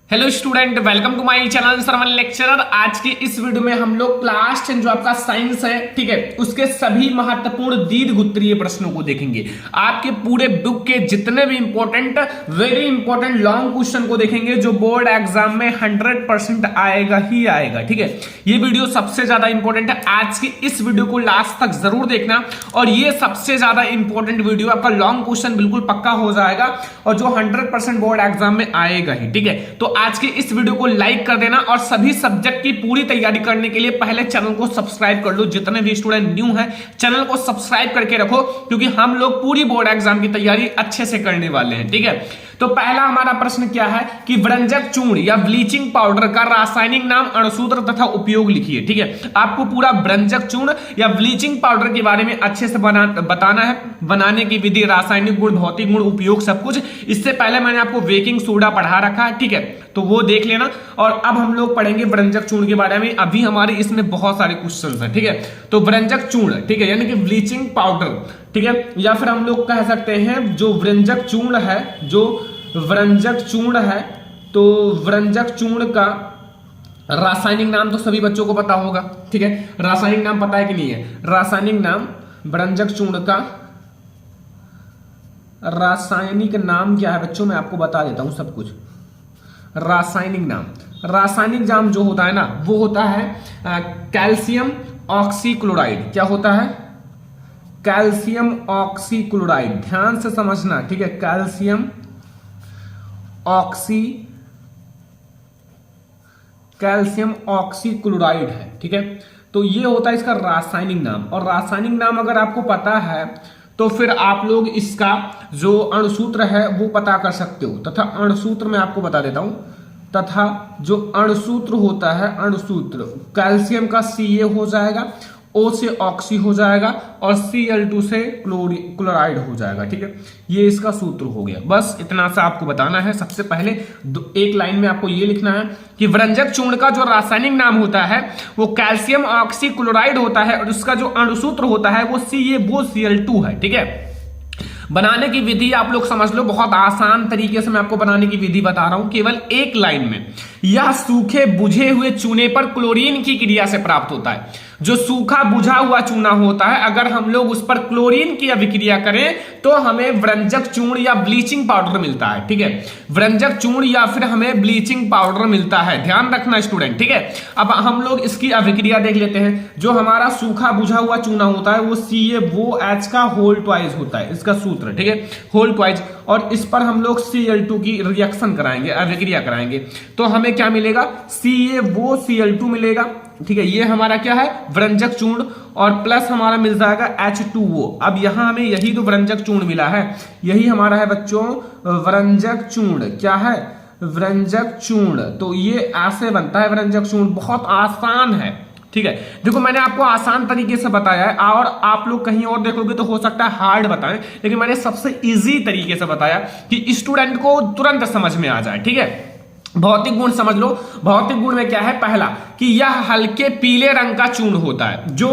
Hello student, welcome to my channel Sarvan lecturer. आज की इस वीडियो में हम लोग क्लास 10 जो आपका साइंस है, ठीक है, उसके सभी महत्वपूर्ण दीर्घउत्तरीय प्रश्नों को देखेंगे। आपके पूरे बुक के जितने भी important very important long question को देखेंगे जो बोर्ड एग्जाम में 100% आएगा ही आएगा। ठीक है, ये वीडियो सबसे ज्यादा इंपॉर्टेंट है। आज की इस वीडियो को लास्ट तक जरूर देखना और ये सबसे ज्यादा इंपॉर्टेंट वीडियो, आपका लॉन्ग क्वेश्चन बिल्कुल पक्का हो जाएगा और जो 100% बोर्ड एग्जाम में आएगा ही। ठीक है, तो आज के इस वीडियो को लाइक कर देना और सभी सब्जेक्ट की पूरी तैयारी करने के लिए पहले चैनल को सब्सक्राइब कर लो। जितने भी स्टूडेंट न्यू हैं चैनल को सब्सक्राइब करके रखो, क्योंकि हम लोग पूरी बोर्ड एग्जाम की तैयारी अच्छे से करने वाले हैं। ठीक है, तो पहला हमारा प्रश्न क्या है कि व्यंजक चूर्ण या ब्लीचिंग पाउडर का रासायनिक नाम, अणुसूत्र तथा उपयोग लिखिए। ठीक है, आपको पूरा व्यंजक चूर्ण या ब्लीचिंग पाउडर के बारे में अच्छे से बताना है। बनाने की विधि, रासायनिक गुण, भौतिक गुण, उपयोग, सब कुछ। इससे पहले मैंने आपको बेकिंग सोडा पढ़ा रखा है, ठीक है, तो वो देख लेना। और अब हम लोग पढ़ेंगे व्यंजक चूर्ण के बारे में। अभी हमारे इसमें बहुत सारे क्वेश्चन हैं। ठीक है, तो व्यंजक चूर्ण, ठीक है, यानी कि ब्लीचिंग पाउडर, ठीक है, या फिर हम लोग कह सकते हैं जो व्यंजक चूर्ण है, जो व्यंजक चूर्ण है, तो व्यंजक चूर्ण का रासायनिक नाम तो सभी बच्चों को पता होगा। ठीक है, रासायनिक नाम पता है कि नहीं है? रासायनिक नाम व्यंजक चूर्ण का रासायनिक नाम क्या है बच्चों? मैं आपको बता देता हूं सब कुछ। रासायनिक नाम जो होता है ना, वो होता है कैल्शियम ऑक्सीक्लोराइड। क्या होता है? Calcium oxychloride. ध्यान से समझना, ठीक है, कैल्शियम ऑक्सीक्लोराइड है। ठीक है, तो ये होता है इसका रासायनिक नाम। और रासायनिक नाम अगर आपको पता है तो फिर आप लोग इसका जो अणुसूत्र है वो पता कर सकते हो। तथा अणुसूत्र मैं आपको बता देता हूं। तथा जो अणुसूत्र होता है, अणुसूत्र कैल्शियम का Ca हो जाएगा, O से ऑक्सी हो जाएगा और Cl2 से क्लोराइड हो जाएगा। ठीक है, ये इसका सूत्र हो गया। बस इतना सा आपको बताना है। सबसे पहले एक लाइन में आपको ये लिखना है कि व्यंजक चूर्ण का जो रासायनिक नाम होता है वो कैल्शियम ऑक्सीक्लोराइड होता है और उसका जो अणुसूत्र होता है वो Cl2 है। ठीक है, बनाने की विधि आप लोग समझ लो, बहुत आसान तरीके से मैं आपको बनाने की विधि बता रहा हूं केवल एक लाइन में। यह सूखे बुझे हुए चूने पर क्लोरीन की क्रिया से प्राप्त होता है। जो सूखा बुझा हुआ चूना होता है, अगर हम लोग उस पर क्लोरीन की अभिक्रिया करें तो हमें व्यंजक चूर्ण या ब्लीचिंग पाउडर मिलता है। ठीक है, व्यंजक चूर्ण या फिर हमें ब्लीचिंग पाउडर मिलता है। ध्यान रखना स्टूडेंट। ठीक है, अब हम लोग इसकी अभिक्रिया देख लेते हैं। जो हमारा सूखा बुझा हुआ चूना होता है वो CaOH का होल ट्वाइस होता है, इसका सूत्र। ठीक है, होल ट्वाइस। और इस पर हम लोग Cl2 की रिएक्शन कराएंगे, अभिक्रिया कराएंगे, तो हमें क्या मिलेगा? CaCl2 मिलेगा। ठीक है, ये हमारा क्या है? व्यंजक चूर्ण। और प्लस हमारा मिल जाएगा H2O। अब यहां हमें यही तो व्यंजक चूर्ण मिला है, यही हमारा है बच्चों व्यंजक चूर्ण। क्या है? व्यंजक चूर्ण। तो ये ऐसे बनता है व्यंजक चूर्ण, बहुत आसान है। ठीक है, देखो मैंने आपको आसान तरीके से बताया है और आप लोग कहीं और देखोगे तो हो सकता है हार्ड बताएं, लेकिन मैंने सबसे इजी तरीके से बताया कि स्टूडेंट को तुरंत समझ में आ जाए। ठीक है, भौतिक गुण समझ लो। भौतिक गुण में क्या है? पहला कि यह हल्के पीले रंग का चूर्ण होता है। जो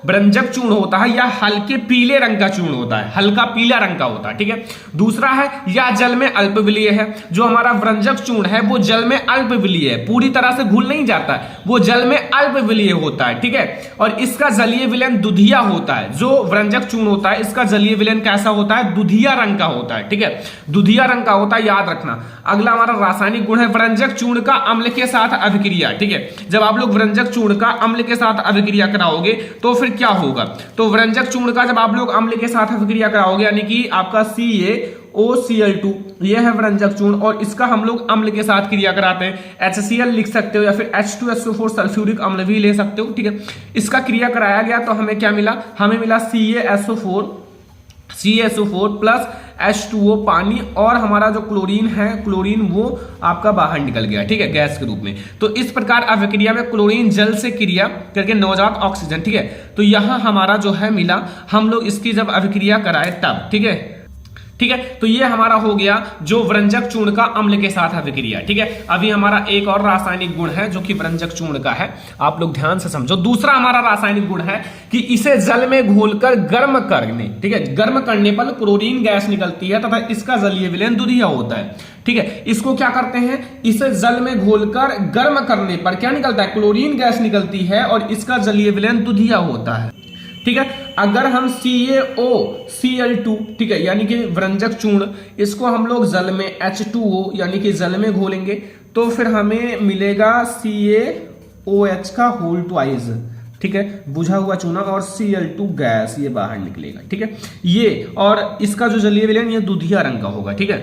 व्यंजक चूर्ण होता है यह हल्के पीले रंग का चूर्ण होता है, हल्का पीला रंग का होता है। ठीक है, दूसरा है यह जल में अल्पविलीय है। जो हमारा व्यंजक चूर्ण है वो जल में अल्पविलीय है, पूरी तरह से घुल नहीं जाता है, वो जल में अल्पविलीय होता है। ठीक है, और इसका जलीय विलयन दुधिया होता है। जो व्यंजक चूर्ण होता है इसका जलीय विलयन कैसा होता है? दुधिया रंग का होता है। ठीक है, दुधिया रंग का होता है, याद रखना। अगला हमारा रासायनिक गुण है व्यंजक चूर्ण का अम्ल के साथ अभिक्रिया। ठीक है, जब आप लोग व्यंजक चूर्ण का अम्ल के साथ अभिक्रिया कराओगे तो फिर क्या होगा? तो व्यंजक चूर्ण का जब आप लोग अम्ल के साथ अभिक्रिया कराओगे, यानी कि आपका CaOCl2 ये है व्यंजक चूर्ण, और इसका हम लोग अम्ल के साथ क्रिया कराते हैं। HCl लिख सकते हो या फिर H2SO4 सल्फ्यूरिक अम्ल भी ले सकते हो। ठीक है, इसका क्रिया कराया गया तो हमें क्या मिला? हमें मिला CaSO4 प्लस H2O पानी, और हमारा जो क्लोरीन है, क्लोरीन वो आपका बाहर निकल गया। ठीक है, गैस के रूप में। तो इस प्रकार अभिक्रिया में क्लोरीन जल से क्रिया करके नवजात ऑक्सीजन। ठीक है, तो यहां हमारा जो है मिला, हम लोग इसकी जब अभिक्रिया कराए तब। ठीक है, ठीक है। तो ये हमारा हो गया जो व्यंजक चूर्ण का अम्ल के साथ अभिक्रिया। ठीक है, अभी हमारा एक और रासायनिक गुण है जो कि व्यंजक चूर्ण का है, आप लोग ध्यान से समझो। दूसरा हमारा रासायनिक गुण है कि इसे जल में घोलकर गर्म करने, ठीक है, गर्म करने पर क्लोरीन गैस निकलती है तथा इसका जलीय विलयन दुधिया होता है। ठीक है, इसको क्या करते हैं, इसे जल में घोलकर गर्म करने पर क्या निकलता है, क्लोरीन गैस निकलती है और इसका जलीय विलयन दुधिया होता है। ठीक है, अगर हम CaOCl2, ठीक है, यानी कि व्यंजक चूर्ण, इसको हम लोग जल में H2O यानी कि जल में घोलेंगे तो फिर हमें मिलेगा CaOH का होल ट्वाइस, ठीक है, बुझा हुआ चूना, और Cl2 गैस ये बाहर निकलेगा। ठीक है, ये और इसका जो जलीय विलयन ये दुधिया रंग का होगा। ठीक है,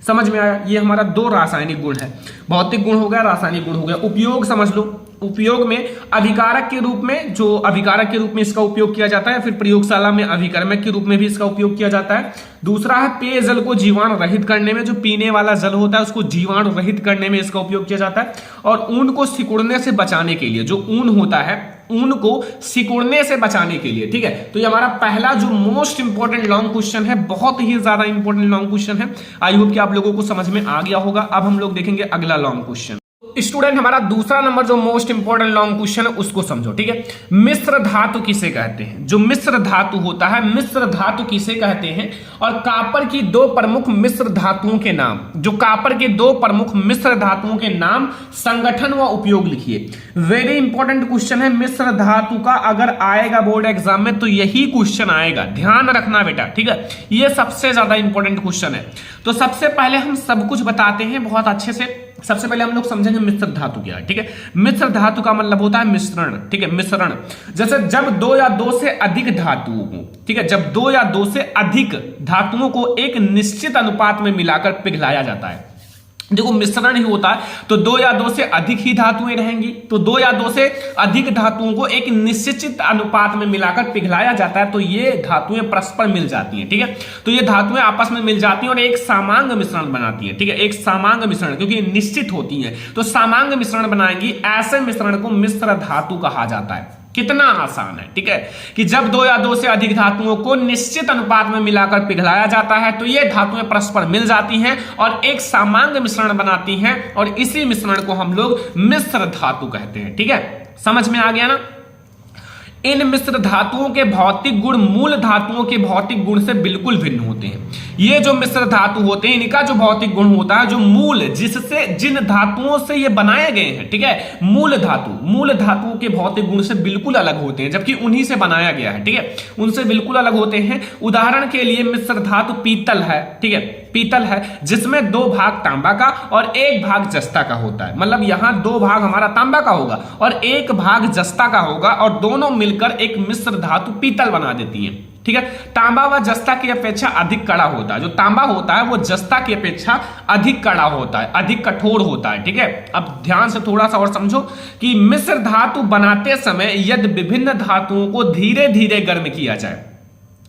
समझ में आया। ये हमारा दो रासायनिक गुण है, भौतिक गुण हो गया, रासायनिक गुण हो गया। उपयोग समझ लो, उपयोग में अभिकारक के रूप में, जो अभिकारक के रूप में इसका उपयोग किया जाता है, फिर प्रयोगशाला में अभिकर्मक के रूप में भी इसका उपयोग किया जाता है। दूसरा है पेयजल को जीवाणु रहित करने में, जो पीने वाला जल होता है उसको जीवाणु रहित करने में इसका उपयोग किया जाता है। और ऊन को सिकुड़ने से बचाने के लिए, जो ऊन होता है ऊन को सिकुड़ने से बचाने के लिए। ठीक है, तो ये हमारा पहला जो मोस्ट इंपॉर्टेंट लॉन्ग क्वेश्चन है, बहुत ही ज्यादा इंपॉर्टेंट लॉन्ग क्वेश्चन है। आई होप कि आप लोगों को समझ में आ गया होगा। अब हम लोग देखेंगे अगला लॉन्ग क्वेश्चन। स्टूडेंट, हमारा दूसरा नंबर जो मोस्ट इंपॉर्टेंट लॉन्ग क्वेश्चन है उसको समझो। ठीक है, मिश्र धातु किसे कहते हैं? जो मिश्र धातु होता है, मिश्र धातु किसे कहते हैं? और कॉपर की दो प्रमुख मिश्र धातुओं के नाम, जो कॉपर के दो प्रमुख मिश्र धातुओं के नाम, संगठन व उपयोग लिखिए। वेरी इंपॉर्टेंट क्वेश्चन है मिश्र धातु का, अगर आएगा बोर्ड एग्जाम में तो यही क्वेश्चन आएगा, ध्यान रखना बेटा। ठीक है, ये सबसे ज्यादा इंपॉर्टेंट क्वेश्चन है। तो सबसे पहले हम सब कुछ बताते हैं बहुत अच्छे से। सबसे पहले हम लोग समझेंगे मिश्र धातु क्या है। ठीक है, मिश्र धातु का मतलब होता है मिश्रण। ठीक है, मिश्रण, जैसे जब दो या दो से अधिक धातुओं को, ठीक है, जब दो या दो से अधिक धातुओं को एक निश्चित अनुपात में मिलाकर पिघलाया जाता है। देखो मिश्रण ही होता है तो दो या दो से अधिक ही धातुएं रहेंगी, तो दो या दो से अधिक धातुओं को एक निश्चित अनुपात में मिलाकर पिघलाया जाता है तो ये धातुएं परस्पर मिल जाती हैं। ठीक है, तो ये धातुएं आपस में मिल जाती हैं और एक समांग मिश्रण बनाती हैं। ठीक है, एक समांग मिश्रण, क्योंकि निश्चित होती है तो समांग मिश्रण बनाएंगी। ऐसे मिश्रण को मिश्र धातु कहा जाता है। कितना आसान है। ठीक है, कि जब दो या दो से अधिक धातुओं को निश्चित अनुपात में मिलाकर पिघलाया जाता है तो ये धातुएं परस्पर मिल जाती हैं और एक समांग मिश्रण बनाती हैं और इसी मिश्रण को हम लोग मिश्र धातु कहते हैं। ठीक है, समझ में आ गया ना। इन मिश्र धातुओं के भौतिक गुण मूल धातुओं के भौतिक गुण से बिल्कुल भिन्न होते हैं। ये जो मिश्र धातु होते हैं इनका जो भौतिक गुण होता है, जो मूल, जिससे जिन धातुओं से ये बनाए गए हैं, ठीक है, मूल धातुओं के भौतिक गुण से बिल्कुल अलग होते हैं, जबकि उन्हीं से बनाया गया है। ठीक है, उनसे बिल्कुल अलग होते हैं। उदाहरण के लिए मिश्र धातु पीतल है। ठीक है, पीतल है जिसमें दो भाग तांबा का और एक भाग जस्ता का होता है। मतलब यहां दो भाग हमारा तांबा का होगा और एक भाग जस्ता का होगा और दोनों मिलकर एक मिश्र धातु पीतल बना देती है। ठीक है, तांबा व जस्ता की अपेक्षा अधिक कड़ा होता है। जो तांबा होता है वो जस्ता की अपेक्षा अधिक कड़ा होता है, अधिक कठोर होता है। ठीक है, अब ध्यान से थोड़ा सा और समझो कि मिश्र धातु बनाते समय यदि विभिन्न धातुओं को धीरे धीरे गर्म किया जाए,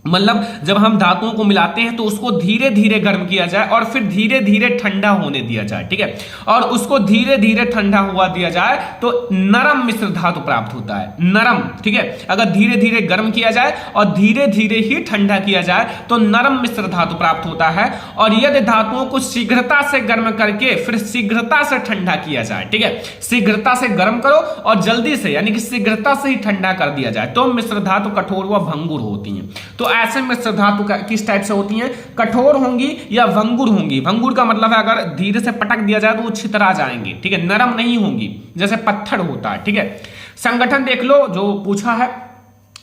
मतलब जब हम धातुओं को मिलाते हैं तो उसको धीरे धीरे गर्म किया जाए और फिर धीरे धीरे ठंडा होने दिया जाए। ठीक है, और उसको धीरे धीरे ठंडा हुआ दिया जाए तो नरम मिश्र धातु प्राप्त होता है। नरम, ठीक है, अगर धीरे धीरे गर्म किया जाए और धीरे धीरे ही ठंडा किया जाए तो नरम मिश्र धातु प्राप्त होता है। और यदि धातुओं को शीघ्रता से गर्म करके फिर शीघ्रता से ठंडा किया जाए, ठीक है, शीघ्रता से गर्म करो और जल्दी से यानी कि शीघ्रता से ही ठंडा कर दिया जाए तो मिश्र धातु कठोर व भंगुर होती है। तो ऐसे मिश्र धातु किस टाइप से होती हैं? कठोर होंगी या भंगुर होंगी। भंगुर का मतलब है अगर धीरे से पटक दिया जाए तो वो छितरा जाएंगे। ठीक है, नरम नहीं होंगी जैसे पत्थर होता है। ठीक है, संगठन देख लो जो पूछा है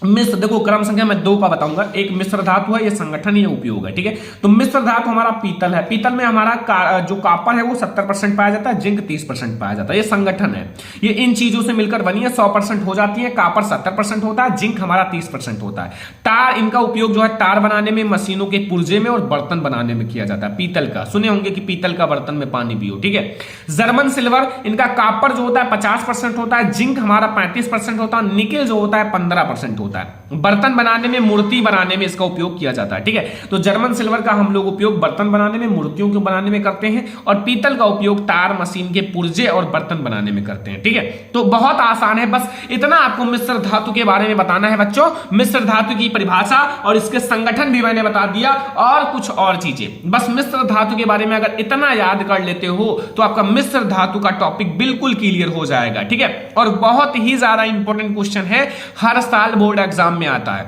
मिश्र, देखो क्रम संख्या मैं 2 का बताऊंगा। एक मिश्र धातु है, ये संगठन, ये उपयोग है। ठीक है, तो मिश्र धातु हमारा पीतल है। पीतल में हमारा जो कॉपर है वो 70% पाया जाता है, जिंक 30% पाया जाता है। ये संगठन है, ये इन चीजों से मिलकर बनी है, 100% हो जाती है। कॉपर 70% होता है, जिंक हमारा 30% होता है। तार, इनका उपयोग जो है तार बनाने में, मशीनों के पुर्जे में और बर्तन बनाने में किया जाता है। पीतल का सुने होंगे कि पीतल का बर्तन में पानी पियो। ठीक है, जर्मन सिल्वर, इनका कॉपर जो होता है 50% होता है, जिंक हमारा 35% होता है, निकेल जो होता है 15% होता है। बर्तन बनाने में, मूर्ति बनाने में इसका उपयोग किया जाता है। ठीक है, तो जर्मन सिल्वर का हम लोग उपयोग बर्तन बनाने में, मूर्तियों को बनाने में करते हैं, और पीतल का उपयोग तार मशीन के पुर्जे और बर्तन बनाने में करते हैं। ठीक है, तो बहुत आसान है, बस इतना आपको मिश्र धातु के बारे में बताना है बच्चों। मिश्र धातु की परिभाषा और इसके संगठन भी मैंने बता दिया, और कुछ और चीजें। बस मिश्र धातु के बारे में अगर इतना याद कर लेते हो तो आपका मिश्र धातु का टॉपिक बिल्कुल क्लियर हो जाएगा। ठीक है, और बहुत ही ज्यादा इंपॉर्टेंट क्वेश्चन है, हर साल बोर्ड एग्जाम में आता है।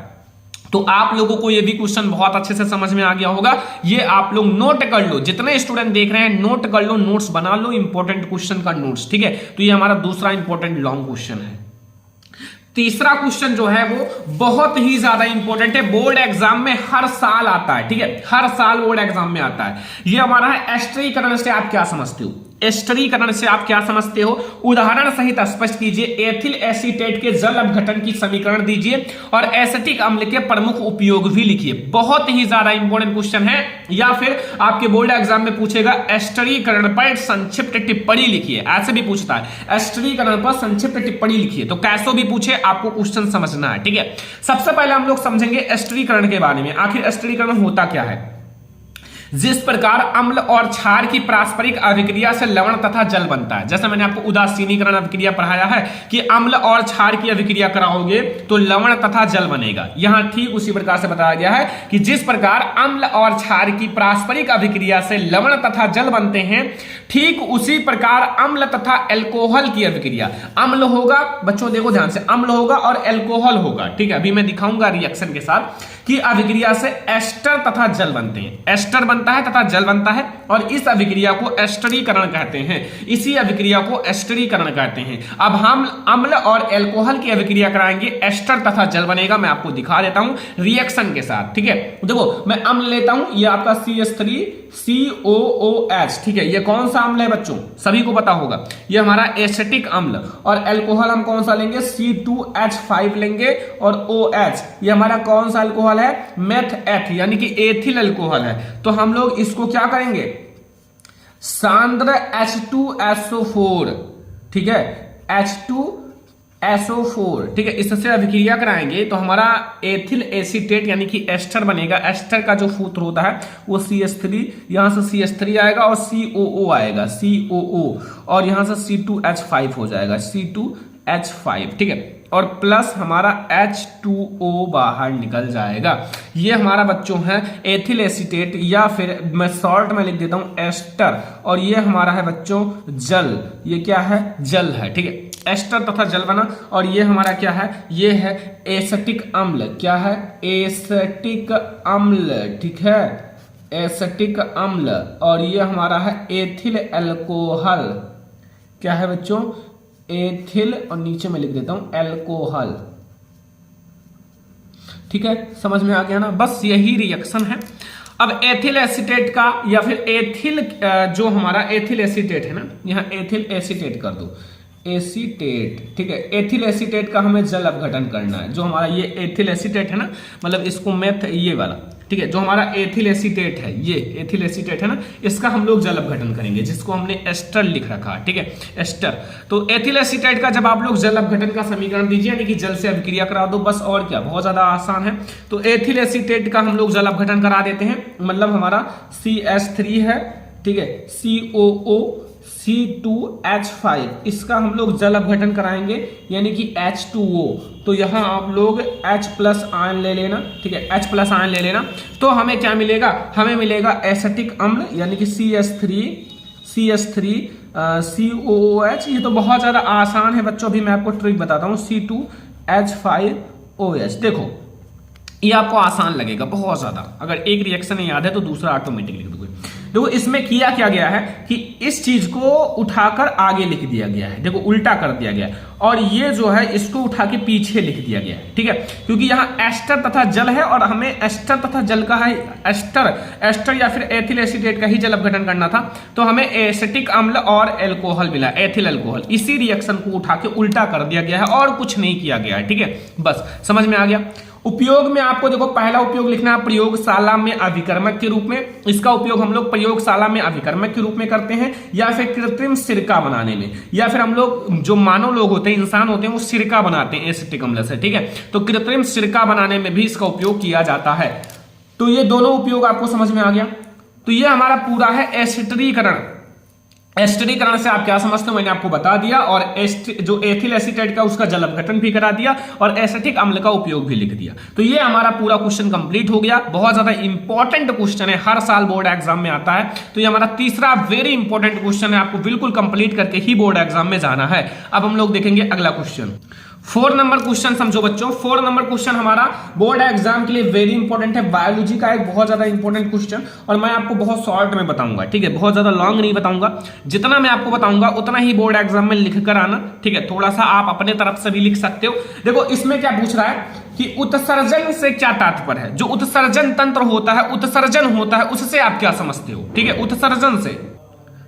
तो आप लोगों को ये भी क्वेश्चन बहुत अच्छे से समझ में आ गया होगा। ये आप लोग नोट कर लो, जितने स्टूडेंट देख रहे हैं नोट कर लो, नोट्स बना लो इंपॉर्टेंट क्वेश्चन का नोट्स। ठीक है, तो ये हमारा दूसरा इंपॉर्टेंट लॉन्ग क्वेश्चन है। तीसरा क्वेश्चन जो है वो बहुत ही ज्यादा इंपॉर्टेंट है, बोर्ड एग्जाम में हर साल आता है। ठीक है, हर साल बोर्ड एग्जाम में आता है। ये हमारा है एस्टरीकरण से आप क्या समझते हो? एस्टरीकरण से आप क्या समझते हो? उदाहरण सहित स्पष्ट कीजिए। एथिल एसीटेट के जल अपघटन की समीकरण दीजिए और एसिटिक अम्ल के प्रमुख उपयोग भी लिखिए। बहुत ही ज्यादा इंपॉर्टेंट क्वेश्चन है। या फिर आपके बोर्ड एग्जाम में पूछेगा एस्टरीकरण पर संक्षिप्त टिप्पणी लिखिए, ऐसे भी पूछता है। एस्टरीकरण पर संक्षिप्त टिप्पणी लिखिए, तो कैसो भी पूछे आपको क्वेश्चन समझना है। ठीक है, सबसे पहले हम लोग समझेंगे एस्टरीकरण के बारे में। आखिर एस्टरीकरण होता क्या है? जिस प्रकार अम्ल और क्षार की पारस्परिक अभिक्रिया से लवण तथा जल बनता है। जैसे मैंने आपको उदासीनीकरण अभिक्रिया पढ़ाया है कि अम्ल और क्षार की अभिक्रिया कराओगे तो लवण तथा जल बनेगा। यहां ठीक उसी प्रकार से बताया गया है कि जिस प्रकार अम्ल और क्षार की पारस्परिक अभिक्रिया से लवण तथा जल बनते हैं, ठीक उसी प्रकार अम्ल तथा एल्कोहल की अभिक्रिया। अम्ल होगा, बच्चों देखो ध्यान से, अम्ल होगा और एल्कोहल होगा। ठीक है, अभी मैं दिखाऊंगा रिएक्शन के साथ कि अभिक्रिया से एस्टर तथा जल बनते हैं। एस्टर बनता है तथा जल बनता है, और इस अभिक्रिया को एस्टरीकरण कहते हैं। इसी अभिक्रिया को एस्टरीकरण कहते हैं। अब हम अम्ल और एल्कोहल की अभिक्रिया कराएंगे, एस्टर तथा जल बनेगा। मैं आपको दिखा देता हूं रिएक्शन के साथ। ठीक है, देखो मैं अम्ल लेता हूं, ये आपका CH3COOH। ठीक है, ये कौन सा अम्ल है बच्चों? सभी को पता होगा, ये हमारा एसिटिक अम्ल। और एल्कोहल हम कौन सा लेंगे? C2H5 लेंगे। और OH ये हमारा कौन सा अल्कोहल है? मेथ एथ, यानी कि एथिल अल्कोहल है। तो हम लोग इसको क्या करेंगे? सांद्र H2SO4, ठीक है, H2SO4, ठीक है, इससे अभिक्रिया कराएंगे तो हमारा एथिल एसीटेट यानी कि एस्टर बनेगा। एस्टर का जो सूत्र होता है वो CH3, यहां से CH3 आएगा और COO आएगा, COO, और यहां से C2H5 हो जाएगा, C2H5। ठीक है, और प्लस हमारा H2O बाहर निकल जाएगा। ये हमारा बच्चों है एथिल एसीटेट, या फिर मैं शॉर्ट में लिख देता हूं एस्टर। और ये हमारा है बच्चों जल, ये क्या है? जल है। ठीक है, एस्टर तथा जल बना। और ये हमारा क्या है? ये है एसिटिक अम्ल। क्या है? एसिटिक अम्ल। ठीक है, एसिटिक अम्ल। और ये हमारा है एथिल अल्कोहल। क्या है बच्चों? एथिल, और नीचे में लिख देता हूं एल्कोहल। ठीक है, समझ में आ गया ना? बस यही रिएक्शन है। अब एथिल एसीटेट का, या फिर एथिल जो हमारा एथिल एसीटेट है ना, यहां एथिल एसीटेट कर दो, एसीटेट। ठीक है, एथिल एसीटेट का हमें जल अपघटन करना है। जो हमारा ये एथिल एसीटेट है ना, मतलब इसको मेथ ये वाला, ठीक है, जो हमारा एथिल एसीटेट है, ये एथिल एसीटेट है ना, इसका हम लोग जल अपघटन करेंगे, जिसको हमने एस्टर लिख रखा है। ठीक है, एस्टर। तो एथिल एसीटेट का जब आप लोग जल अपघटन का समीकरण दीजिए, यानी कि जल से अभिक्रिया करा दो, बस। और क्या, बहुत ज्यादा आसान है। तो एथिल एसीटेट का हम लोग जल अपघटन करा देते हैं, मतलब हमारा CH3 है। ठीक है, COO C2H5, इसका हम लोग जल अपघटन कराएंगे, यानी कि H2O। तो यहां आप लोग H+ आयन ले लेना। ठीक है, H+ आयन ले लेना, तो हमें क्या मिलेगा? हमें मिलेगा एसिटिक अम्ल, यानी कि CH3 COOH। ये तो बहुत ज्यादा आसान है बच्चों, अभी मैं आपको ट्रिक बताता हूं। C2H5OH। देखो ये आपको आसान लगेगा बहुत ज्यादा, अगर एक रिएक्शन याद है तो दूसरा ऑटोमेटिकली लिख दोगे। देखो इसमें किया क्या गया है कि इस चीज को उठाकर आगे लिख दिया गया है, देखो उल्टा कर दिया गया है, और ये जो है इसको उठा के पीछे लिख दिया गया है। ठीक है, क्योंकि यहाँ एस्टर तथा जल है और हमें एस्टर तथा जल का है, एस्टर या फिर एथिल एसीटेट का ही जल अपघटन करना था, तो हमें एसिटिक अम्ल और एल्कोहल मिला, एथिल अल्कोहल। इसी रिएक्शन को उठा के उल्टा कर दिया गया है और कुछ नहीं किया गया है। ठीक है, बस समझ में आ गया। उपयोग में आपको देखो पहला उपयोग लिखना है प्रयोगशाला में अभिकर्मक के रूप में। इसका उपयोग हम लोग प्रयोगशाला में अभिकर्मक के रूप में करते हैं, या फिर कृत्रिम सिरका बनाने में, या फिर हम लोग जो मानव लोग होते हैं, इंसान होते हैं, वो सिरका बनाते हैं एसिटिक अम्ल से, ठीक है। तो कृत्रिम सिरका बनाने में भी इसका उपयोग किया जाता है। तो ये दोनों उपयोग आपको समझ में आ गया। तो ये हमारा पूरा है एसिटरीकरण। एस्टरीकरण से आप क्या समझते हो मैंने आपको बता दिया, और जो एथिल एसीटेट का उसका जल अपघटन भी करा दिया, और एसिटिक अम्ल का उपयोग भी लिख दिया। तो ये हमारा पूरा क्वेश्चन कंप्लीट हो गया। बहुत ज्यादा इंपॉर्टेंट क्वेश्चन है, हर साल बोर्ड एग्जाम में आता है। तो ये हमारा तीसरा वेरी इंपॉर्टेंट क्वेश्चन है, आपको बिल्कुल कंप्लीट करके ही बोर्ड एग्जाम में जाना है। अब हम लोग देखेंगे अगला क्वेश्चन। 4 नंबर क्वेश्चन समझो बच्चों। 4 नंबर क्वेश्चन हमारा बोर्ड एग्जाम के लिए वेरी इंपॉर्टेंट है, बायोलॉजी का एक बहुत ज्यादा इंपॉर्टेंट क्वेश्चन, और मैं आपको बहुत शॉर्ट में बताऊंगा, ठीक है, बहुत ज्यादा लॉन्ग नहीं बताऊंगा। जितना मैं आपको बताऊंगा उतना ही बोर्ड एग्जाम में लिख कर आना, ठीक है। थोड़ा सा आप अपने तरफ से भी लिख सकते हो। देखो इसमें क्या पूछ रहा है कि उत्सर्जन से क्या तात्पर्य है। जो उत्सर्जन तंत्र होता है, उत्सर्जन होता है, उससे आप क्या समझते हो, ठीक है, उत्सर्जन से,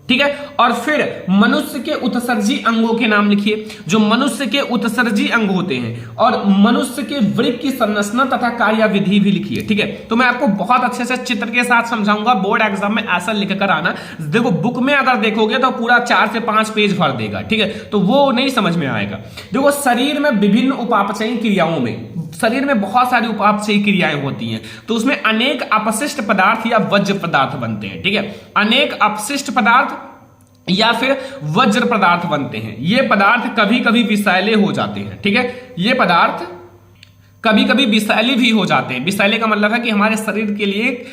ठीक है। और फिर मनुष्य के उत्सर्जी अंगों के नाम लिखिए, जो मनुष्य के उत्सर्जी अंग होते हैं, और मनुष्य के वृक्क की संरचना तथा कार्यविधि भी लिखिए, ठीक है। तो मैं आपको बहुत अच्छे से चित्र के साथ समझाऊंगा, बोर्ड एग्जाम में ऐसा लिख कर आना। देखो बुक में अगर देखोगे तो पूरा 4 से 5 पेज भर देगा, ठीक है, तो वो नहीं समझ में आएगा। देखो शरीर में विभिन्न उपापचयी क्रियाओं में, शरीर में बहुत सारी उपापचयी क्रियाएं होती हैं, तो उसमें अनेक अपशिष्ट पदार्थ या वज्र पदार्थ बनते हैं, ठीक है। अनेक अपशिष्ट पदार्थ या फिर वज्र पदार्थ बनते हैं। ये पदार्थ कभी कभी विषैले हो जाते हैं, ठीक है। ये पदार्थ कभी कभी विषैले भी हो जाते हैं। विषैले का मतलब है कि हमारे शरीर के लिए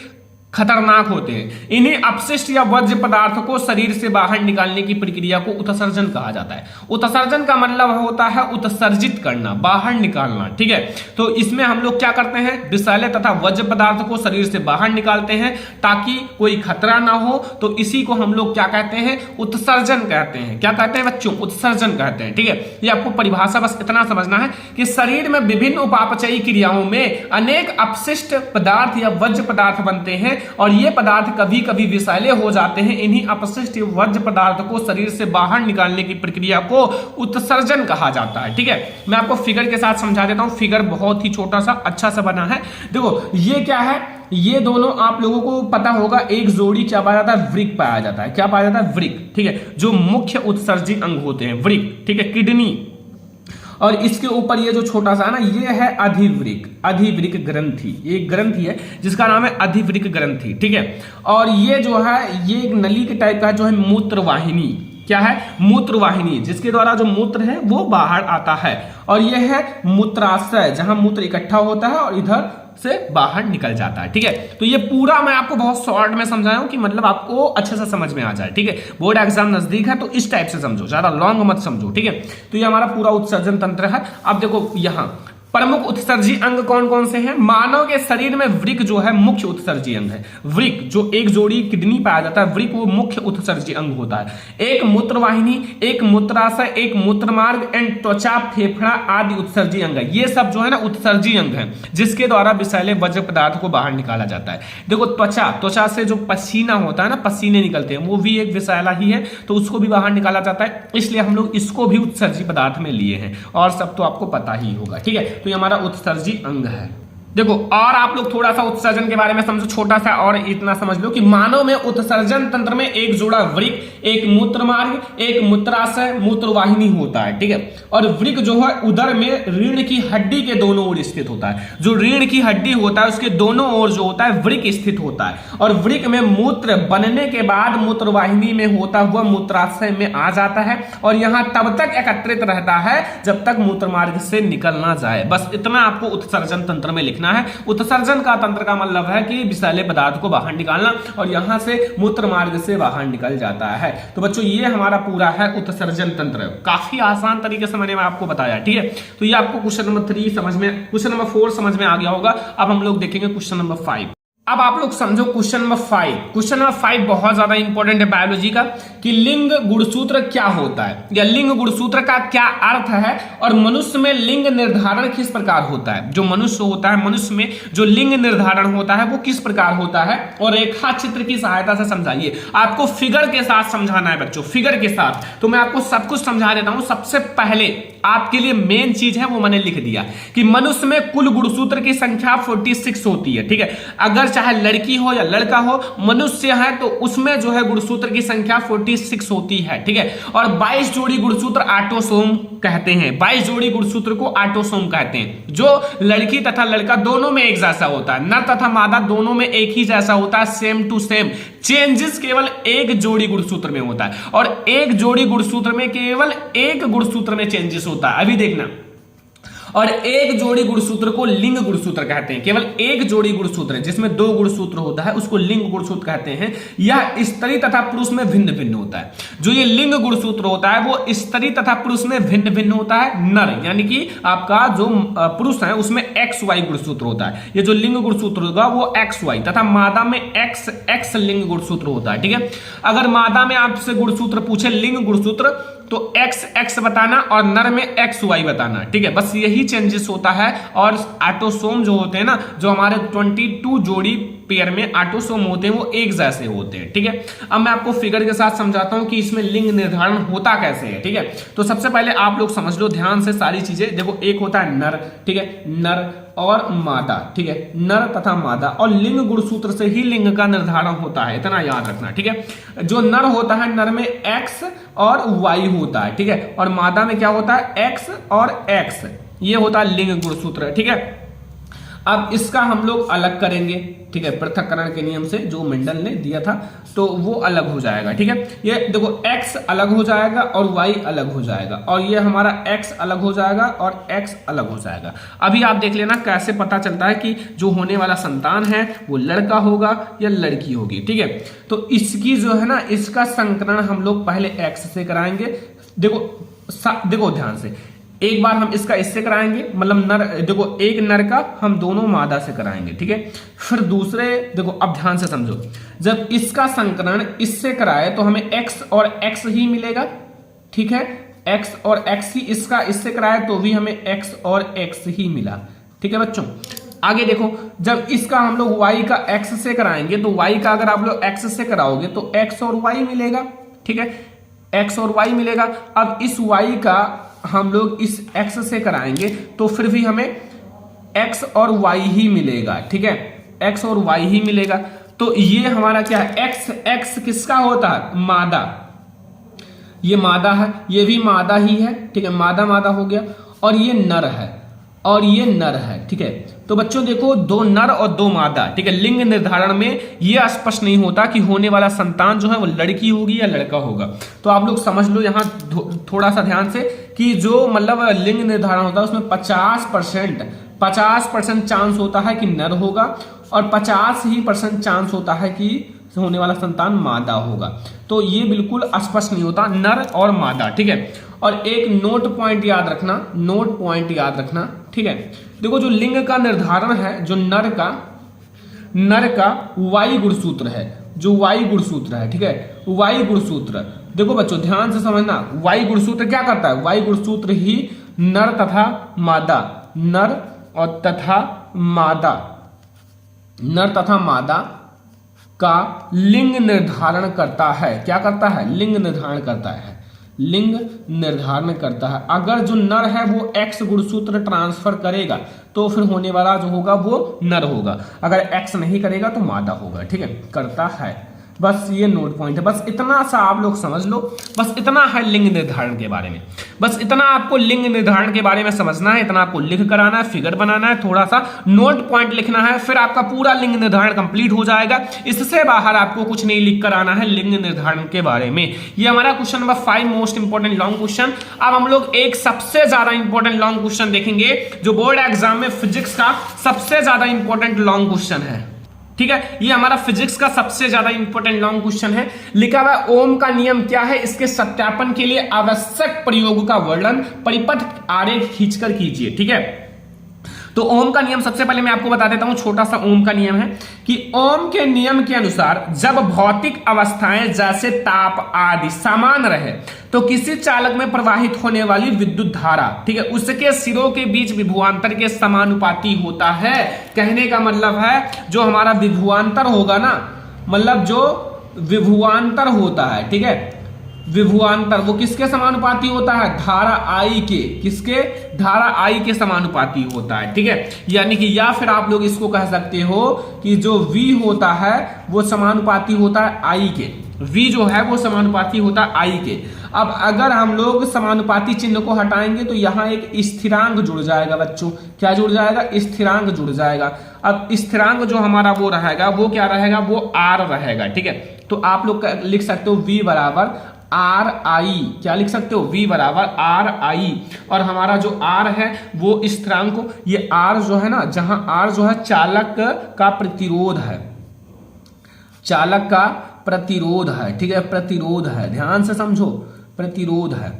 खतरनाक होते हैं। इन्हीं अपशिष्ट या वज्र पदार्थों को शरीर से बाहर निकालने की प्रक्रिया को उत्सर्जन कहा जाता है। उत्सर्जन का मतलब होता है उत्सर्जित करना, बाहर निकालना, ठीक है। तो इसमें हम लोग क्या करते हैं, विषैले तथा वज्र पदार्थ को शरीर से बाहर निकालते हैं ताकि कोई खतरा ना हो। तो इसी को हम लोग क्या कहते हैं, उत्सर्जन कहते हैं। क्या कहते हैं बच्चों, उत्सर्जन कहते हैं, ठीक है। ये आपको परिभाषा बस इतना समझना है कि शरीर में विभिन्न उपापचयी क्रियाओं में अनेक अपशिष्ट पदार्थ या वज्र पदार्थ बनते हैं, और ये पदार्थ कभी कभी विषैले हो जाते हैं। इन्हीं अपशिष्ट वज्र पदार्थ को शरीर से बाहर निकालने की प्रक्रिया को उत्सर्जन कहा जाता है, ठीक है। मैं आपको फिगर के साथ समझा देता हूं। फिगर बहुत ही छोटा सा अच्छा सा बना है। देखो ये क्या है, ये दोनों आप लोगों को पता होगा, एक जोड़ी क्या पाया जाता है, वृक्क पाया जाता है। क्या पाया जाता है, वृक्क, ठीक है, जो मुख्य उत्सर्जी अंग होते हैं, वृक्क, ठीक है, किडनी, और इसके ऊपर ये जो छोटा सा है ना, ये है अधिवृक्क, अधिवृक्क ग्रंथि। ये ग्रंथि है जिसका नाम है अधिवृक्क ग्रंथि, ठीक है। और ये जो है, ये एक नली के टाइप का जो है मूत्रवाहिनी, क्या है, मूत्रवाहिनी, जिसके द्वारा जो मूत्र है वो बाहर आता है। और ये है मूत्राशय, जहां मूत्र इकट्ठा होता है और इधर से बाहर निकल जाता है, ठीक है। तो ये पूरा मैं आपको बहुत शॉर्ट में समझाया हूं कि मतलब आपको अच्छे से समझ में आ जाए, ठीक है। बोर्ड एग्जाम नजदीक है तो इस टाइप से समझो, ज्यादा लॉन्ग मत समझो, ठीक है। तो ये हमारा पूरा उत्सर्जन तंत्र है। अब देखो यहां प्रमुख उत्सर्जी अंग कौन कौन से हैं। मानव के शरीर में वृक्क जो है मुख्य उत्सर्जी अंग है। वृक्क जो एक जोड़ी किडनी पाया जाता है, वृक्क वो मुख्य उत्सर्जी अंग होता है। एक मूत्रवाहिनी, एक मूत्राशय, एक मूत्रमार्ग एंड त्वचा, फेफड़ा आदि उत्सर्जी अंग है। ये सब जो है ना उत्सर्जी अंग है, जिसके द्वारा विषैले वज्र पदार्थ को बाहर निकाला जाता है। देखो त्वचा, त्वचा से जो पसीना होता है ना, पसीने निकलते हैं, वो भी एक विषैला ही है, तो उसको भी बाहर निकाला जाता है। इसलिए हम लोग इसको भी उत्सर्जी पदार्थ में लिए हैं, और सब तो आपको पता ही होगा, ठीक है। तो ये हमारा उत्सर्जी अंग है। देखो और आप लोग थोड़ा सा उत्सर्जन के बारे में समझो, छोटा सा, और इतना समझ लो कि मानव में उत्सर्जन तंत्र में एक जोड़ा वृक्क, एक मूत्रमार्ग, एक मूत्राशय, मूत्रवाहिनी होता है, ठीक है। और वृक्क जो है उदर में रीढ़ की हड्डी के दोनों ओर स्थित होता है। जो रीढ़ की हड्डी होता है उसके दोनों ओर जो होता है वृक्क स्थित होता है। और वृक्क में मूत्र बनने के बाद मूत्रवाहिनी में होता हुआ मूत्राशय में आ जाता है, और यहां तब तक एकत्रित रहता है जब तक मूत्रमार्ग से निकल ना जाए। बस इतना आपको उत्सर्जन तंत्र में लिखना है। उत्सर्जन का तंत्र का मतलब है कि विषैले पदार्थ को बाहर निकालना, और यहां से मूत्र मार्ग से बाहर निकल जाता है। तो बच्चों ये हमारा पूरा है उत्सर्जन तंत्र। काफी आसान तरीके से मैंने आपको बताया, ठीक है। तो ये आपको क्वेश्चन नंबर 3 समझ में, क्वेश्चन नंबर 4 समझ में आ गया होगा। अब हम लोग देखेंगे क्वेश्चन नंबर 5। अब आप लोग समझो क्वेश्चन नंबर 5। क्वेश्चन नंबर 5 बहुत ज्यादा इंपॉर्टेंट है बायोलॉजी का, कि लिंग गुणसूत्र क्या होता है, या लिंग गुणसूत्र का क्या अर्थ है, और मनुष्य में लिंग निर्धारण किस प्रकार होता है। जो मनुष्य होता है, मनुष्य में जो लिंग निर्धारण होता है वो किस प्रकार होता है, और रेखा चित्र की सहायता से समझाइए। आपको फिगर के साथ समझाना है बच्चों, फिगर के साथ। तो मैं आपको सब कुछ समझा देता हूं। सबसे पहले आपके लिए मेन चीज है वो मैंने लिख दिया कि मनुष्य में कुल गुणसूत्र की संख्या 46 होती है। ठीक है, अगर चाहे लड़की हो या लड़का हो, मनुष्य है तो उसमें जो है गुणसूत्र की संख्या 46 होती है। ठीक है, और 22 जोड़ी गुणसूत्र ऑटोसोम कहते हैं। 22 जोड़ी गुणसूत्र को ऑटोसोम कहते हैं, जो लड़की तथा लड़का दोनों में एक जैसा होता है, नर तथा मादा दोनों में एक ही जैसा होता है, सेम टू सेम। चेंजेस केवल एक जोड़ी गुणसूत्र में होता है, और एक जोड़ी गुणसूत्र में केवल एक गुणसूत्र में चेंजेस होता है। अभी देखना, और एक जोड़ी गुणसूत्र को लिंग गुणसूत्र कहते हैं। केवल एक जोड़ी गुणसूत्र है जिसमें 2 गुणसूत्र होता है, उसको लिंग गुणसूत्र कहते हैं। यह स्त्री तथा पुरुष में भिन्न भिन्न होता है। जो ये लिंग गुणसूत्र होता है वो स्त्री तथा पुरुष में भिन्न भिन्न होता है। नर यानी कि आपका जो पुरुष है उसमें XY गुणसूत्र होता है, ये जो लिंग गुणसूत्र होगा वो XY, तथा मादा में XX लिंग गुणसूत्र होता है। ठीक है, अगर मादा में आपसे गुणसूत्र पूछे लिंग गुणसूत्र तो XX बताना और नर में XY बताना। ठीक है, बस यही चेंजेस होता है। और ऑटोसोम जो होते हैं ना, जो हमारे 22 जोड़ी पेयर में ऑटोसोम होते हैं वो एक जैसे होते हैं। ठीक है, अब मैं आपको फिगर के साथ समझाता हूं कि इसमें लिंग निर्धारण होता कैसे है। ठीक है, तो सबसे पहले आप लोग समझ लो ध्यान से सारी चीजें। देखो, एक होता है नर, ठीक है, नर और मादा। ठीक है, नर तथा मादा, और लिंग गुणसूत्र से ही लिंग का निर्धारण होता है, इतना याद रखना। ठीक है, जो नर होता है नर में X और Y होता है। ठीक है, और मादा में क्या होता है X और X, ये होता है लिंग गुणसूत्र। ठीक है, अब इसका हम लोग अलग करेंगे। ठीक है, पृथक्करण के नियम से जो मेंडल ने दिया था तो वो अलग हो जाएगा। ठीक है, ये देखो X अलग हो जाएगा और Y अलग हो जाएगा, और ये हमारा X अलग हो जाएगा और X अलग हो जाएगा। अभी आप देख लेना कैसे पता चलता है कि जो होने वाला संतान है वो लड़का होगा या लड़की होगी। ठीक है, तो इसकी जो है ना, इसका संकरण हम लोग पहले X से कराएंगे। देखो ध्यान से, एक बार हम इसका इससे कराएंगे, मतलब नर, देखो एक नर का हम दोनों मादा से कराएंगे। ठीक है, फिर दूसरे, देखो अब ध्यान से समझो, जब इसका संकरण इससे कराए तो हमें X और X ही मिलेगा। ठीक है, X और X ही, इसका इससे कराए तो भी हमें X और X ही मिला। ठीक है बच्चों, आगे देखो, जब इसका हम लोग Y का X से कराएंगे तो Y का अगर आप लोग X से कराओगे तो X और Y मिलेगा। ठीक है, X और Y मिलेगा। अब इस Y का हम लोग इस X से कराएंगे तो फिर भी हमें X और Y ही मिलेगा। ठीक है, X और Y ही मिलेगा। तो ये हमारा क्या है, X किसका होता है, मादा, ये मादा है, ये भी मादा ही है। ठीक है, मादा मादा हो गया, और ये नर है और ये नर है। ठीक है, तो बच्चों देखो, 2 नर और 2 मादा। ठीक है, लिंग निर्धारण में ये स्पष्ट नहीं होता कि होने वाला संतान जो है वो लड़की होगी या लड़का होगा। तो आप लोग समझ लो यहाँ थोड़ा सा ध्यान से कि जो मतलब लिंग निर्धारण होता है उसमें 50% चांस होता है कि नर होगा, और 50% चांस होता है कि होने वाला संतान मादा होगा। तो ये बिल्कुल स्पष्ट नहीं होता नर और मादा। ठीक है, और एक नोट पॉइंट याद रखना। ठीक है, देखो जो लिंग का निर्धारण है, जो नर का Y गुणसूत्र है, जो Y गुणसूत्र है। ठीक है, Y गुणसूत्र, देखो बच्चों ध्यान से समझना, Y गुणसूत्र क्या करता है, Y गुणसूत्र ही नर तथा मादा का लिंग निर्धारण करता है। क्या करता है, लिंग निर्धारण करता है। अगर जो नर है वो X गुणसूत्र ट्रांसफर करेगा तो फिर होने वाला जो होगा वो नर होगा, अगर X नहीं करेगा तो मादा होगा। ठीक है, करता है। बस ये नोट पॉइंट है, बस इतना सा आप लोग समझ लो। बस इतना है लिंग निर्धारण के बारे में, बस इतना आपको लिंग निर्धारण के बारे में समझना है, इतना आपको लिख कर आना है, फिगर बनाना है, थोड़ा सा नोट पॉइंट लिखना है, फिर आपका पूरा लिंग निर्धारण कंप्लीट हो जाएगा। इससे बाहर आपको कुछ नहीं लिख कर आना है लिंग निर्धारण के बारे में। ये हमारा question number 5 most important long question. अब हम लोग एक सबसे ज्यादा इंपॉर्टेंट लॉन्ग क्वेश्चन देखेंगे, जो बोर्ड एग्जाम में फिजिक्स का सबसे ज्यादा इंपॉर्टेंट लॉन्ग क्वेश्चन है। ठीक है, ये हमारा फिजिक्स का सबसे ज्यादा इंपॉर्टेंट लॉन्ग क्वेश्चन है। लिखा हुआ ओम का नियम क्या है, इसके सत्यापन के लिए आवश्यक प्रयोग का वर्णन परिपथ आरेख खींचकर कीजिए। ठीक है, तो ओम का नियम सबसे पहले मैं आपको बता देता हूं, छोटा सा ओम का नियम है कि ओम के नियम के अनुसार जब भौतिक अवस्थाएं जैसे ताप आदि समान रहे तो किसी चालक में प्रवाहित होने वाली विद्युत धारा, ठीक है, उसके सिरों के बीच विभवांतर के समानुपाती होता है। कहने का मतलब है जो हमारा विभवांतर होगा ना, मतलब जो विभवांतर होता है, ठीक है, विभवांतर वो किसके समानुपाती होता है? धारा I के। किसके? धारा I के समानुपाती होता है, ठीक है। यानी कि या फिर आप लोग इसको कह सकते हो कि जो V होता है वो समानुपाती होता है I के। V जो है वो समानुपाती होता है I के। अब अगर हम लोग समानुपाती चिन्ह को हटाएंगे तो यहाँ एक स्थिरांक जुड़ जाएगा बच्चों। क्या जुड़ जाएगा? स्थिरांक जुड़ जाएगा। अब स्थिरांक जो हमारा वो रहेगा वो क्या रहेगा? वो R रहेगा, ठीक है। तो आप लोग लिख सकते हो V बराबर आर आई। क्या लिख सकते हो? V बराबर आर आई। और हमारा जो R है वो स्थिरांक, ये R जो है ना, जहां R जो है चालक का प्रतिरोध है, चालक का प्रतिरोध है, ठीक है। प्रतिरोध है, ध्यान से समझो, प्रतिरोध है,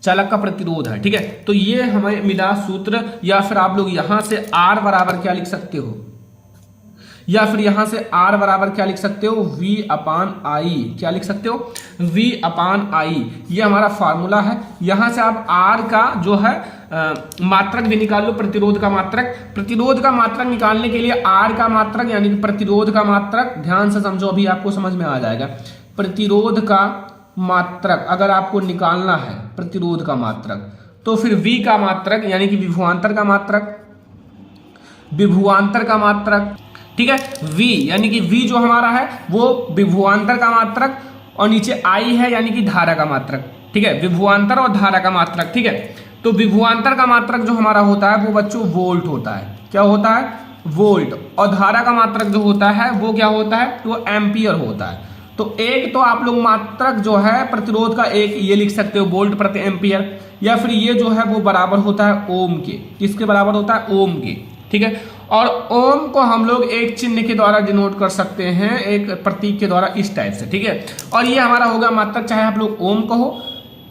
चालक का प्रतिरोध है, ठीक है। तो ये हमें मिला सूत्र। या फिर आप लोग यहां से R बराबर क्या लिख सकते हो? या फिर यहां से R बराबर क्या लिख सकते हो? V अपान आई। क्या लिख सकते हो? V अपान आई। ये हमारा फॉर्मूला है। यहां से आप R का जो है मात्रक भी निकाल लो, प्रतिरोध का मात्रक। प्रतिरोध का मात्रक निकालने के लिए R का मात्रक यानी कि प्रतिरोध का मात्रक, ध्यान से समझो, अभी आपको समझ में आ जाएगा। प्रतिरोध का मात्रक अगर आपको निकालना है, प्रतिरोध का मात्रक, तो फिर V का मात्रक यानी कि विभवांतर का मात्रक, विभवांतर का मात्रक, ठीक है। V यानी कि V जो हमारा है वो विभवांतर का मात्रक, और नीचे I है यानी कि धारा का मात्रक, ठीक है। विभवांतर और धारा का मात्रक, ठीक है। तो विभवांतर का मात्रक जो हमारा होता है वो बच्चों वोल्ट होता है। क्या होता है? वोल्ट। और धारा का मात्रक जो होता है वो क्या होता है? वो एम्पियर होता है। तो एक तो आप लोग मात्रक जो है प्रतिरोध का एक ये लिख सकते हो वोल्ट प्रति एम्पियर, या फिर ये जो है वो बराबर होता है ओम के। किसके बराबर होता है? ओम के, ठीक है। और ओम को हम लोग एक चिन्ह के द्वारा डिनोट कर सकते हैं, एक प्रतीक के द्वारा, इस टाइप से, ठीक है। और ये हमारा होगा मात्रक, चाहे आप लोग ओम कहो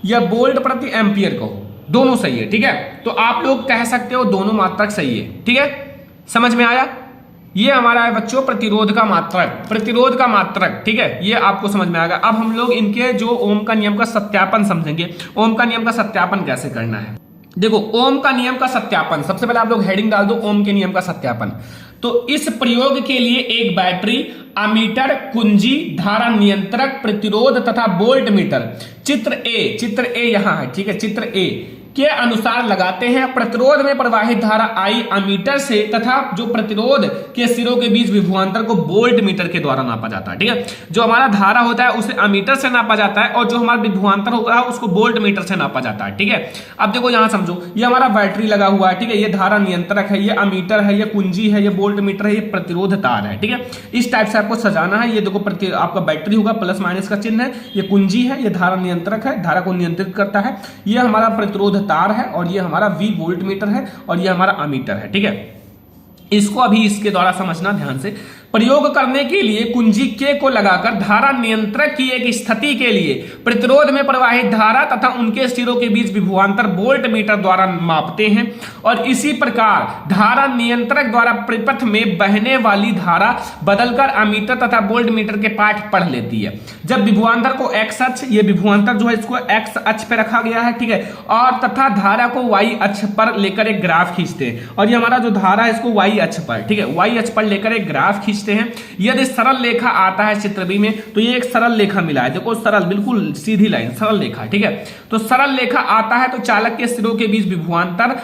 या वोल्ट प्रति एम्पियर कहो, दोनों सही है, ठीक है। तो आप लोग कह सकते हो दोनों मात्रक सही है, ठीक है। समझ में आया? ये हमारा है बच्चों प्रतिरोध का मात्रक, प्रतिरोध का मात्रक, ठीक है। ये आपको समझ में आएगा। अब हम लोग इनके जो ओम का नियम का सत्यापन समझेंगे। ओम का नियम का सत्यापन कैसे करना है? देखो, ओम का नियम का सत्यापन, सबसे पहले आप लोग हेडिंग डाल दो ओम के नियम का सत्यापन। तो इस प्रयोग के लिए एक बैटरी, अमीटर, कुंजी, धारा नियंत्रक, प्रतिरोध तथा वोल्ट मीटर चित्र ए यहां है, ठीक है, चित्र ए के अनुसार लगाते हैं। प्रतिरोध में प्रवाहित धारा I अमीटर से तथा जो प्रतिरोध के सिरों के बीच विभवांतर को वोल्ट मीटर के द्वारा नापा जाता है, ठीक है। जो हमारा धारा होता है उसे अमीटर से नापा जाता है, और जो हमारा विभवांतर होता है उसको वोल्ट मीटर से नापा जाता है, ठीक है। अब देखो यहां समझो, ये हमारा बैटरी लगा हुआ है, ठीक है। ये धारा नियंत्रक है, ये अमीटर है, ये कुंजी है, ये वोल्ट मीटर है, ये प्रतिरोध तार है, ठीक है। इस टाइप से आपको सजाना है। ये देखो आपका बैटरी होगा, प्लस माइनस का चिन्ह है, ये कुंजी है, ये धारा नियंत्रक है, धारा को नियंत्रित करता है, ये हमारा प्रतिरोध तार है, और ये हमारा V वोल्ट मीटर है, और ये हमारा अमीटर है, ठीक है। इसको अभी इसके द्वारा समझना ध्यान से। प्रयोग करने के लिए कुंजी K को लगाकर धारा नियंत्रक की एक स्थिति के लिए प्रतिरोध में प्रवाहित धारा तथा उनके सिरों के बीच विभवांतर वोल्ट मीटर द्वारा मापते हैं, और इसी प्रकार धारा नियंत्रक द्वारा परिपथ में बहने वाली धारा बदलकर अमीटर तथा वोल्ट मीटर के पाठ पढ़ लेती है। जब विभवांतर को एक्स अक्ष, ये विभवांतर जो है इसको एक्स अक्ष पे रखा गया है, ठीक है, और तथा धारा को वाई अक्ष पर लेकर एक ग्राफ खींचते हैं, और ये हमारा जो धारा है इसको वाई अक्ष पर, ठीक है, वाई अक्ष पर लेकर एक ग्राफ खींचते हैं। यदि सरल रेखा आता है चित्र बी में, तो ये एक सरल रेखा मिला है, देखो सरल, बिल्कुल सीधी लाइन, सरल रेखा, ठीक है। तो सरल रेखा आता है तो चालक के सिरों के बीच विभवांतर,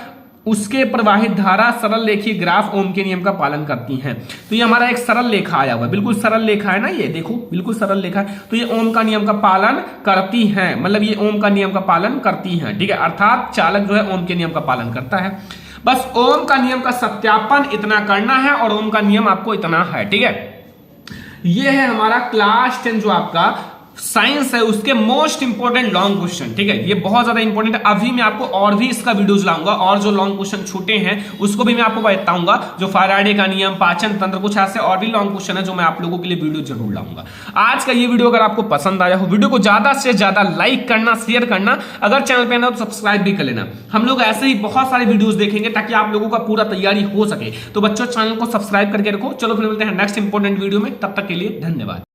उसके प्रवाहित धारा सरल रेखीय ग्राफ ओम के नियम का पालन करती हैं। तो ये हमारा एक सरल रेखा आया हुआ, बिल्कुल सरल रेखा है ना, ये देखो बिल्कुल सरल रेखा है। तो ये ओम का नियम का पालन करती हैं, मतलब ये ओम का नियम का पालन करती हैं, ठीक है। अर्थात चालक जो है ओम के नियम का पालन करता है। बस ओम का नियम का सत्यापन इतना करना है, और ओम का नियम आपको इतना है, ठीक है। ये है हमारा क्लास 10 जो आपका साइंस है उसके मोस्ट इंपोर्टेंट लॉन्ग क्वेश्चन, ठीक है। ये बहुत ज्यादा इंपॉर्टेंट है। अभी मैं आपको और भी इसका वीडियोस लाऊंगा, और जो लॉन्ग क्वेश्चन छूटे हैं उसको भी मैं आपको बताऊंगा। जो फैराडे का नियम, पाचन तंत्र, कुछ ऐसे और भी लॉन्ग क्वेश्चन है जो मैं आप लोगों के लिए वीडियो जरूर लाऊंगा। आज का ये वीडियो अगर आपको पसंद आया हो, वीडियो को ज्यादा से ज्यादा लाइक करना, शेयर करना, अगर चैनल पे ना तो सब्सक्राइब भी कर लेना। हम लोग ऐसे ही बहुत सारे वीडियोस देखेंगे ताकि आप लोगों का पूरा तैयारी हो सके। तो बच्चों चैनल को सब्सक्राइब करके रखो। चलो फिर मिलते हैं नेक्स्ट इंपॉर्टेंट वीडियो में, तब तक के लिए धन्यवाद।